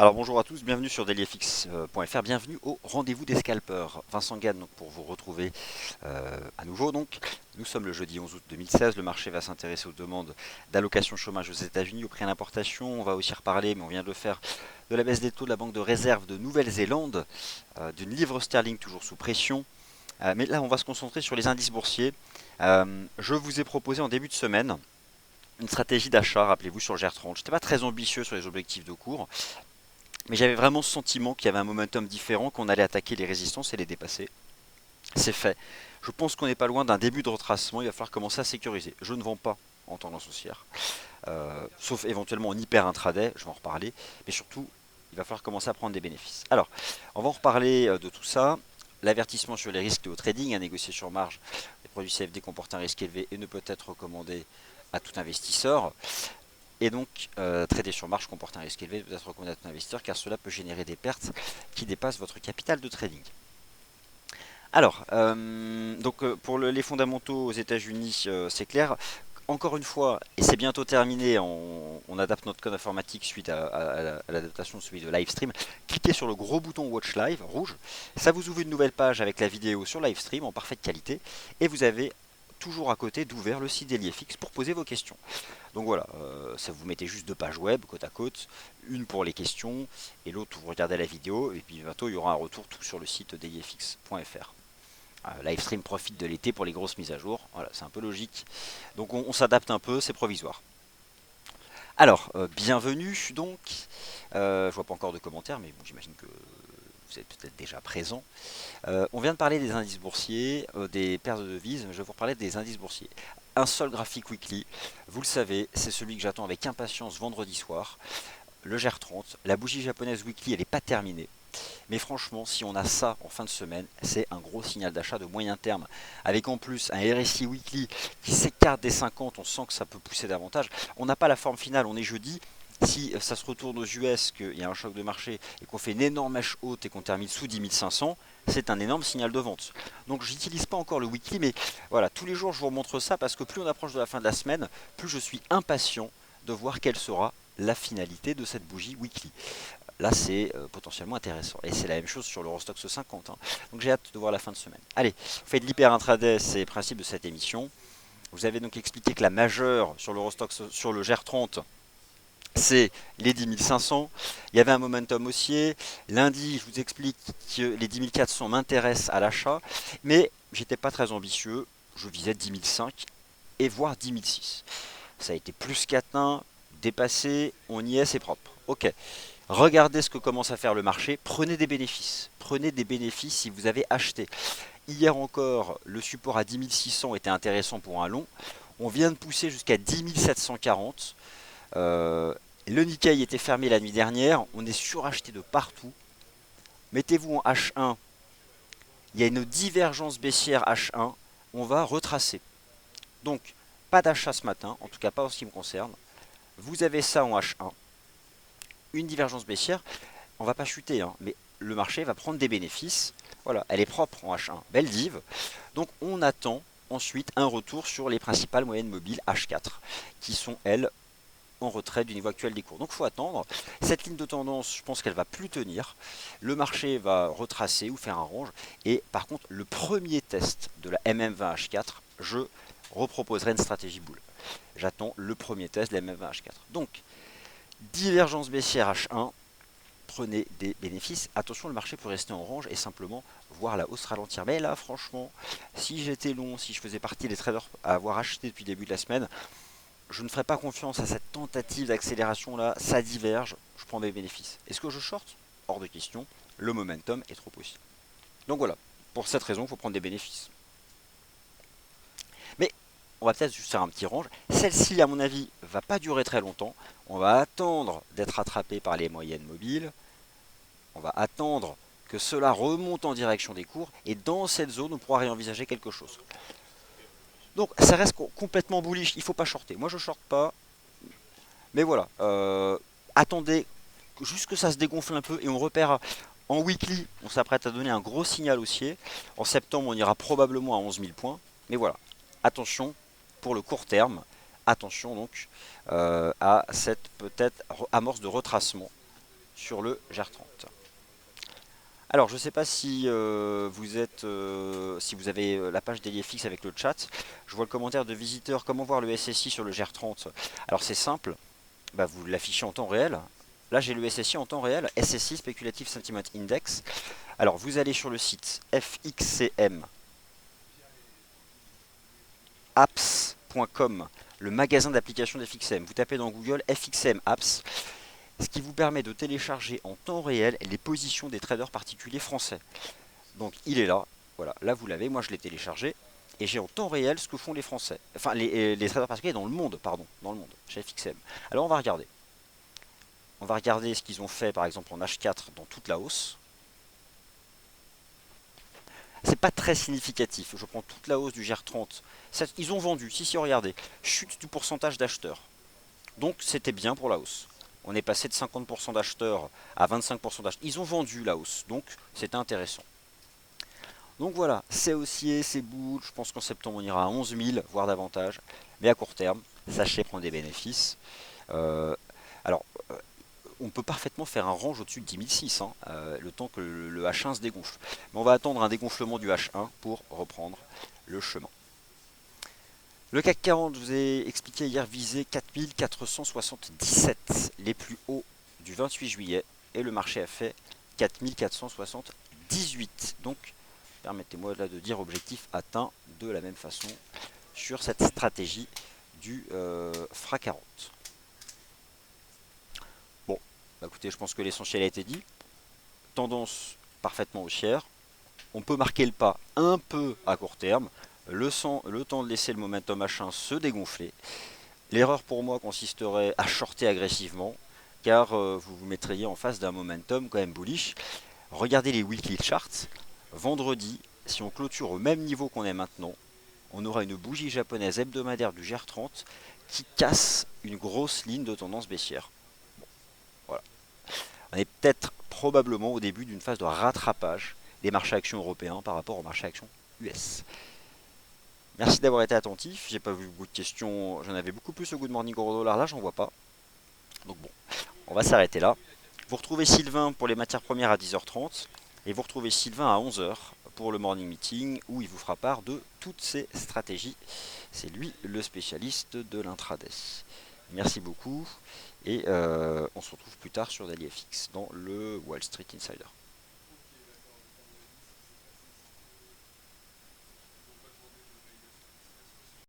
Alors bonjour à tous, bienvenue sur dailyfx.fr, bienvenue au rendez-vous des scalpers. Vincent Gann donc, pour vous retrouver à nouveau. Donc, nous sommes le jeudi 11 août 2016, le marché va s'intéresser aux demandes d'allocation chômage aux États-Unis, au prix à l'importation. On va aussi reparler, mais on vient de le faire, de la baisse des taux de la Banque de réserve de Nouvelle-Zélande, d'une livre sterling toujours sous pression. Mais là, on va se concentrer sur les indices boursiers. Je vous ai proposé en début de semaine une stratégie d'achat, rappelez-vous, sur le GR30. Je n'étais pas très ambitieux sur les objectifs de cours. Mais j'avais vraiment ce sentiment qu'il y avait un momentum différent, qu'on allait attaquer les résistances et les dépasser. C'est fait. Je pense qu'on n'est pas loin d'un début de retracement, il va falloir commencer à sécuriser. Je ne vends pas en tendance haussière, sauf éventuellement en hyper intraday, je vais en reparler, mais surtout, il va falloir commencer à prendre des bénéfices. Alors, on va en reparler de tout ça. L'avertissement sur les risques au trading, à négocier sur marge, les produits CFD comportent un risque élevé et ne peut être recommandé à tout investisseur. Et donc, trader sur marge comporte un risque élevé, peut être recommandé à tout investisseur car cela peut générer des pertes qui dépassent votre capital de trading. Alors, pour les fondamentaux aux États-Unis, c'est clair. Encore une fois, et c'est bientôt terminé, on adapte notre code informatique suite à l'adaptation de celui de Livestream. Cliquez sur le gros bouton Watch Live rouge. Ça vous ouvre une nouvelle page avec la vidéo sur Livestream en parfaite qualité. Et vous avez toujours à côté d'ouvert le site DailyFX pour poser vos questions. Donc voilà, ça vous mettez juste deux pages web côte à côte, une pour les questions et l'autre vous regardez la vidéo. Et puis bientôt il y aura un retour tout sur le site dailyfx.fr. Livestream profite de l'été pour les grosses mises à jour. Voilà, c'est un peu logique. Donc on s'adapte un peu, c'est provisoire. Alors, bienvenue donc. Je vois pas encore de commentaires, mais bon, j'imagine que vous êtes peut-être déjà présent. On vient de parler des indices boursiers, des paires de devises, mais je vais vous reparler des indices boursiers. Un seul graphique weekly, vous le savez, c'est celui que j'attends avec impatience vendredi soir. Le GR30, la bougie japonaise weekly, elle n'est pas terminée. Mais franchement, si on a ça en fin de semaine, c'est un gros signal d'achat de moyen terme. Avec en plus un RSI weekly qui s'écarte des 50, on sent que ça peut pousser davantage. On n'a pas la forme finale, on est jeudi. Si ça se retourne aux US, qu'il y a un choc de marché et qu'on fait une énorme mèche haute et qu'on termine sous 10 500, c'est un énorme signal de vente. Donc j'utilise pas encore le weekly, mais voilà, tous les jours je vous remontre ça parce que plus on approche de la fin de la semaine, plus je suis impatient de voir quelle sera la finalité de cette bougie weekly. Là, c'est potentiellement intéressant. Et c'est la même chose sur l'Eurostoxx 50. Hein. Donc j'ai hâte de voir la fin de semaine. Allez, vous faites de l'hyper intraday, c'est le principe de cette émission. Vous avez donc expliqué que la majeure sur l'Eurostoxx, sur le GR30, c'est les 10 500. Il y avait un momentum haussier. Lundi, je vous explique que les 10 400 m'intéressent à l'achat. Mais j'étais pas très ambitieux. Je visais 10 500 et voire 10 600. Ça a été plus qu'atteint, dépassé. On y est, c'est propre. Ok. Regardez ce que commence à faire le marché, prenez des bénéfices. Prenez des bénéfices si vous avez acheté. Hier encore, le support à 10 600 était intéressant pour un long. On vient de pousser jusqu'à 10 740. Le Nikkei était fermé la nuit dernière. On est suracheté de partout. Mettez-vous en H1. Il y a une divergence baissière H1. On va retracer. Donc, pas d'achat ce matin, en tout cas pas en ce qui me concerne. Vous avez ça en H1. Une divergence baissière. On va pas chuter, hein, mais le marché va prendre des bénéfices. Voilà, elle est propre en H1, belle div. Donc on attend ensuite un retour sur les principales moyennes mobiles H4, qui sont elles en retrait du niveau actuel des cours. Donc il faut attendre. Cette ligne de tendance, je pense qu'elle va plus tenir. Le marché va retracer ou faire un range. Et par contre, le premier test de la MM20 H4, je reproposerai une stratégie boule. J'attends le premier test de la MM20 H4. Donc, divergence baissière H1, prenez des bénéfices. Attention, le marché peut rester en range et simplement voir la hausse ralentir. Mais là, franchement, si j'étais long, si je faisais partie des traders à avoir acheté depuis le début de la semaine, je ne ferais pas confiance à cette tentative d'accélération là. Ça diverge, je prends mes bénéfices. Est-ce que je short? Hors de question. Le momentum est trop aussi. Donc voilà, pour cette raison, il faut prendre des bénéfices. Mais on va peut-être juste faire un petit range. Celle-ci, à mon avis, va pas durer très longtemps. On va attendre d'être attrapé par les moyennes mobiles. On va attendre que cela remonte en direction des cours et dans cette zone on pourra réenvisager quelque chose. Donc ça reste complètement bullish, il ne faut pas shorter. Moi je shorte pas, mais voilà. Attendez juste que ça se dégonfle un peu et on repère en weekly, on s'apprête à donner un gros signal haussier. En septembre on ira probablement à 11 000 points, mais voilà. Attention pour le court terme, attention donc à cette peut-être amorce de retracement. sur le GR30. Alors, je ne sais pas si si vous avez la page d'EliFX avec le chat. Je vois le commentaire de visiteur. Comment voir le SSI sur le GR30? Alors, c'est simple. Bah, vous l'affichez en temps réel. Là, j'ai le SSI en temps réel. SSI Speculative Sentiment Index. Alors, vous allez sur le site fxcmapps.com, le magasin d'applications d'FXM. Vous tapez dans Google FXM Apps, ce qui vous permet de télécharger en temps réel les positions des traders particuliers français. Donc il est là, voilà, là vous l'avez, moi je l'ai téléchargé, et j'ai en temps réel ce que font les Français, enfin les traders particuliers dans le monde, pardon, dans le monde, chez FXM. Alors on va regarder. On va regarder ce qu'ils ont fait par exemple en H4 dans toute la hausse. C'est pas très significatif, je prends toute la hausse du GR30. Ils ont vendu, si regardez, chute du pourcentage d'acheteurs. Donc c'était bien pour la hausse. On est passé de 50% d'acheteurs à 25% d'acheteurs. Ils ont vendu la hausse, donc c'était intéressant. Donc voilà, c'est haussier, c'est bull. Je pense qu'en septembre on ira à 11 000, voire davantage. Mais à court terme, sachez prendre des bénéfices. Euh, alors, on peut parfaitement faire un range au-dessus de 10 600, le temps que le H1 se dégonfle. Mais on va attendre un dégonflement du H1 pour reprendre le chemin. Le CAC 40, je vous ai expliqué hier, visait 4477, les plus hauts du 28 juillet, et le marché a fait 4478. Donc, permettez-moi là de dire objectif atteint de la même façon sur cette stratégie du FRA 40. Bon, bah écoutez, je pense que l'essentiel a été dit. Tendance parfaitement haussière. On peut marquer le pas un peu à court terme. Le temps de laisser le momentum H1 se dégonfler. L'erreur pour moi consisterait à shorter agressivement, car vous vous mettriez en face d'un momentum quand même bullish. Regardez les weekly charts. Vendredi, si on clôture au même niveau qu'on est maintenant, on aura une bougie japonaise hebdomadaire du GR30 qui casse une grosse ligne de tendance baissière. Bon, voilà. On est peut-être probablement au début d'une phase de rattrapage des marchés actions européens par rapport aux marchés actions US. Merci d'avoir été attentif. J'ai pas vu beaucoup de questions. J'en avais beaucoup plus au Good Morning Euro Dollar. Là, j'en vois pas. Donc bon, on va s'arrêter là. Vous retrouvez Sylvain pour les matières premières à 10h30 et vous retrouvez Sylvain à 11h pour le morning meeting où il vous fera part de toutes ses stratégies. C'est lui le spécialiste de l'intraday. Merci beaucoup et on se retrouve plus tard sur DailyFX dans le Wall Street Insider.